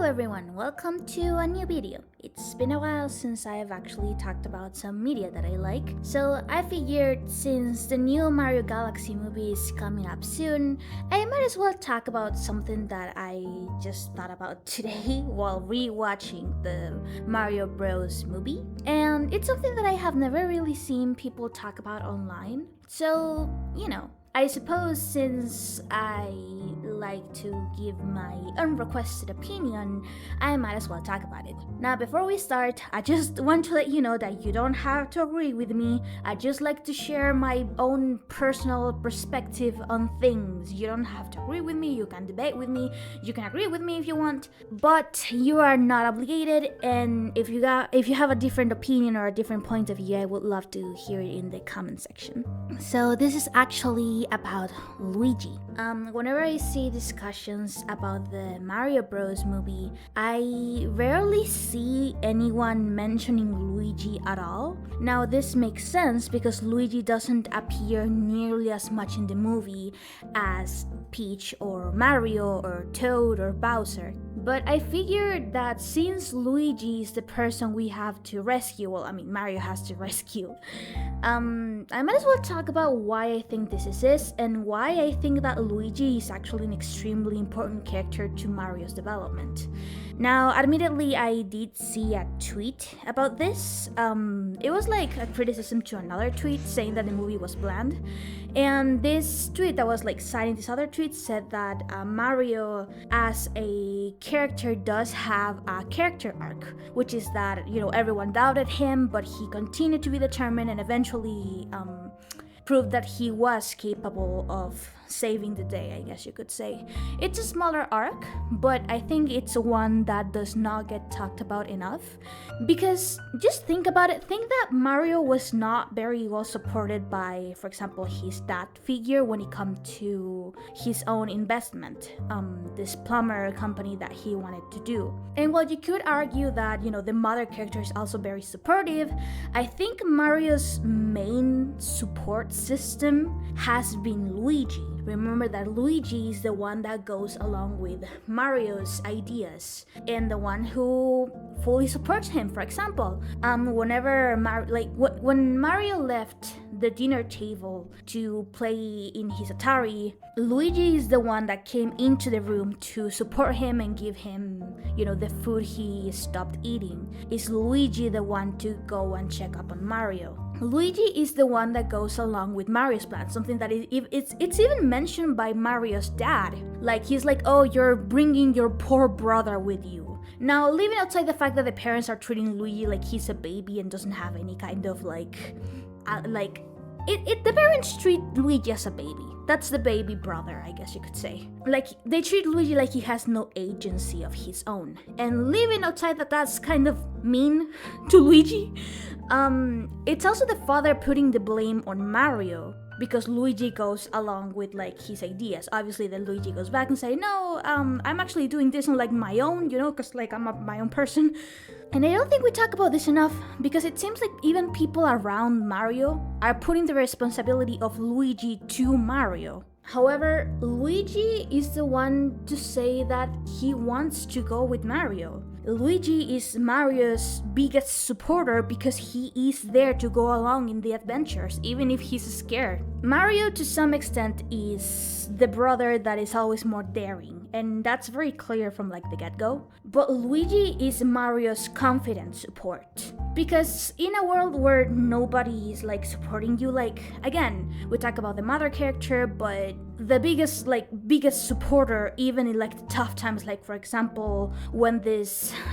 everyone, welcome to a new video. It's been a while since I have actually talked about some media that I like, so I figured since the new Mario Galaxy movie is coming up soon, I might as well talk about something that I just thought about today while rewatching the Mario Bros movie. And it's something that I have never really seen people talk about online, so, I suppose since I like to give my unrequested opinion, I might as well talk about it. Now, before we start, I just want to let you know that you don't have to agree with me. I just like to share my own personal perspective on things. You don't have to agree with me, you can debate with me, you can agree with me if you want, but you are not obligated, and if you have a different opinion or a different point of view, I would love to hear it in the comment section. So this is actually about Luigi. Whenever I see discussions about the Mario Bros movie, I rarely see anyone mentioning Luigi at all. Now this makes sense because Luigi doesn't appear nearly as much in the movie as Peach or Mario or Toad or Bowser. But I figured that since Luigi is the person we have to rescue, Mario has to rescue, I might as well talk about why I think this is and why I think that Luigi is actually an extremely important character to Mario's development. Now, admittedly, I did see a tweet about this. It was like a criticism to another tweet saying that the movie was bland. And this tweet that was like citing this other tweet said that Mario as a character does have a character arc, which is that, everyone doubted him, but he continued to be determined and eventually proved that he was capable of saving the day, I guess you could say. It's a smaller arc, but I think it's one that does not get talked about enough. Because just think about it, think that Mario was not very well supported by, for example, his dad figure when it comes to his own investment, this plumber company that he wanted to do. And while you could argue that, the mother character is also very supportive, I think Mario's main support system has been Luigi. Remember that Luigi is the one that goes along with Mario's ideas and the one who fully supports him. For example, whenever when Mario left the dinner table to play in his Atari, Luigi is the one that came into the room to support him and give him, the food he stopped eating. Is Luigi the one to go and check up on Mario? Luigi is the one that goes along with Mario's plan, something that it's even mentioned by Mario's dad. Like, he's like, oh, you're bringing your poor brother with you. Now, leaving outside the fact that the parents are treating Luigi like he's a baby and doesn't have any kind of the parents treat Luigi as a baby. That's the baby brother, I guess you could say. Like, they treat Luigi like he has no agency of his own. And leaving outside that that's kind of mean to Luigi, it's also the father putting the blame on Mario because Luigi goes along with his ideas. Obviously, then Luigi goes back and say, no, I'm actually doing this on my own, because I'm my own person. And I don't think we talk about this enough because it seems like even people around Mario are putting the responsibility of Luigi to Mario. However, Luigi is the one to say that he wants to go with Mario. Luigi is Mario's biggest supporter because he is there to go along in the adventures, even if he's scared. Mario, to some extent, is the brother that is always more daring, and that's very clear from the get-go. But Luigi is Mario's confident support. Because in a world where nobody is supporting you, again, we talk about the mother character, but the biggest supporter, even in the tough times, for example, when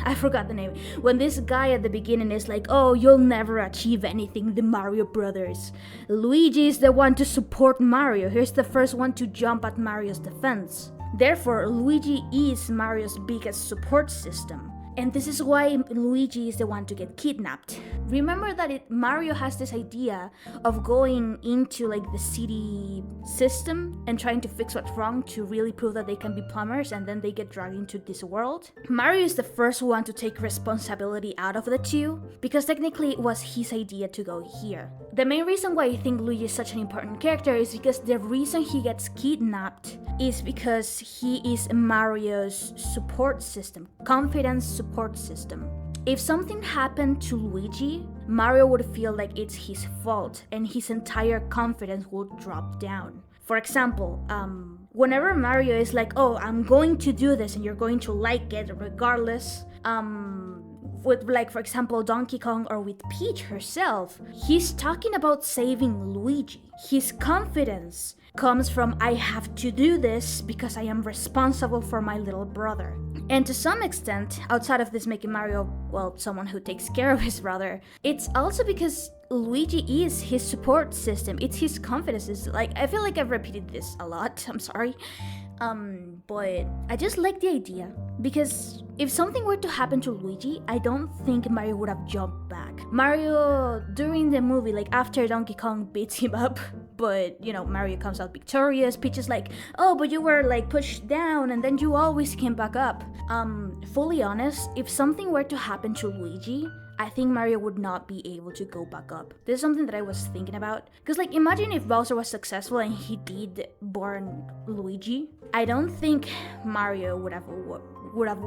I forgot the name, when this guy at the beginning is oh, you'll never achieve anything, the Mario brothers. Luigi is the one to support Mario. He's the first one to jump at Mario's defense. Therefore, Luigi is Mario's biggest support system. And this is why Luigi is the one to get kidnapped. Remember that Mario has this idea of going into like the city system and trying to fix what's wrong to really prove that they can be plumbers, and then they get dragged into this world. Mario is the first one to take responsibility out of the two, because technically it was his idea to go here. The main reason why I think Luigi is such an important character is because the reason he gets kidnapped is because he is Mario's support system, confidence support system. If something happened to Luigi, Mario would feel like it's his fault and his entire confidence would drop down. For example, whenever Mario is like, oh, I'm going to do this and you're going to like it regardless, with like, for example, Donkey Kong or with Peach herself, he's talking about saving Luigi. His confidence comes from, I have to do this because I am responsible for my little brother. And to some extent, outside of this making Mario, well, someone who takes care of his brother, it's also because Luigi is his support system. It's his confidence. It's like, I feel like I've repeated this a lot, I'm sorry. But I just like the idea, because if something were to happen to Luigi, I don't think Mario would have jumped back. Mario, during the movie, like after Donkey Kong beats him up, but you know, Mario comes out victorious, Peach is like, oh, but you were like pushed down and then you always came back up. Fully honest, if something were to happen to Luigi, I think Mario would not be able to go back up. This is something that I was thinking about. Because like, imagine if Bowser was successful and he did burn Luigi. I don't think Mario would have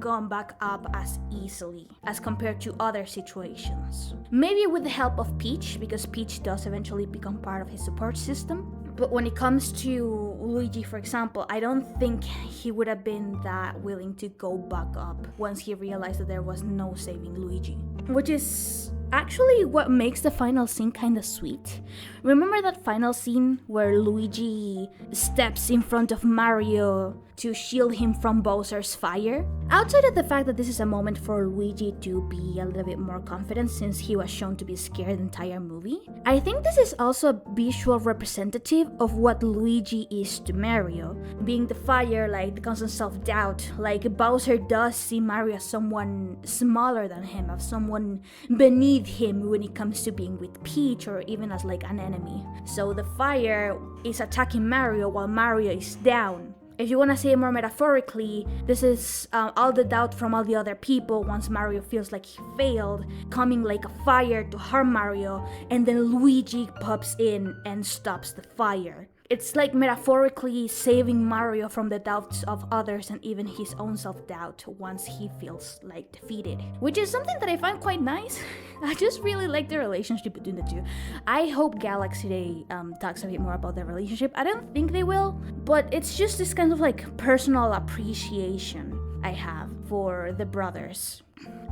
gone back up as easily as compared to other situations. Maybe with the help of Peach, because Peach does eventually become part of his support system. But when it comes to Luigi, for example, I don't think he would have been that willing to go back up once he realized that there was no saving Luigi. Which is actually what makes the final scene kind of sweet. Remember that final scene where Luigi steps in front of Mario to shield him from Bowser's fire? Outside of the fact that this is a moment for Luigi to be a little bit more confident since he was shown to be scared the entire movie, I think this is also a visual representative of what Luigi is to Mario. Being the fire, like the constant self-doubt, like Bowser does see Mario as someone smaller than him, as someone beneath him when it comes to being with Peach or even as like an enemy. So the fire is attacking Mario while Mario is down. If you want to say it more metaphorically, this is all the doubt from all the other people once Mario feels like he failed, coming like a fire to harm Mario, and then Luigi pops in and stops the fire. It's like metaphorically saving Mario from the doubts of others and even his own self-doubt once he feels like defeated. Which is something that I find quite nice. I just really like the relationship between the two. I hope Galaxy Day talks a bit more about their relationship. I don't think they will, but it's just this kind of like personal appreciation I have for the brothers.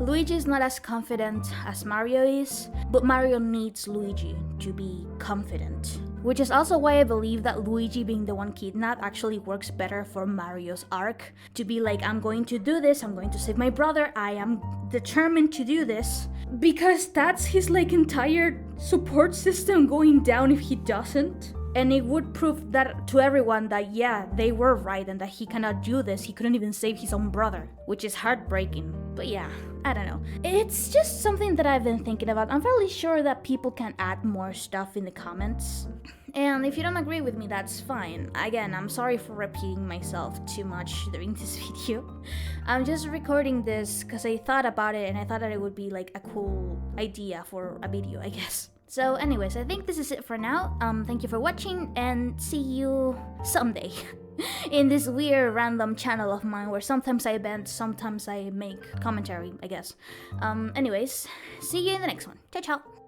Luigi is not as confident as Mario is, but Mario needs Luigi to be confident. Which is also why I believe that Luigi being the one kidnapped actually works better for Mario's arc. To be like, I'm going to do this, I'm going to save my brother, I am determined to do this. Because that's his like entire support system going down if he doesn't. And it would prove that to everyone that yeah, they were right and that he cannot do this. He couldn't even save his own brother, which is heartbreaking. But yeah, I don't know. It's just something that I've been thinking about. I'm fairly sure that people can add more stuff in the comments. And if you don't agree with me, that's fine. Again, I'm sorry for repeating myself too much during this video. I'm just recording this because I thought about it and I thought that it would be like a cool idea for a video, I guess. So anyways, I think this is it for now. Thank you for watching and see you someday in this weird random channel of mine where sometimes I vent, sometimes I make commentary, I guess. Anyways, see you in the next one. Ciao, ciao.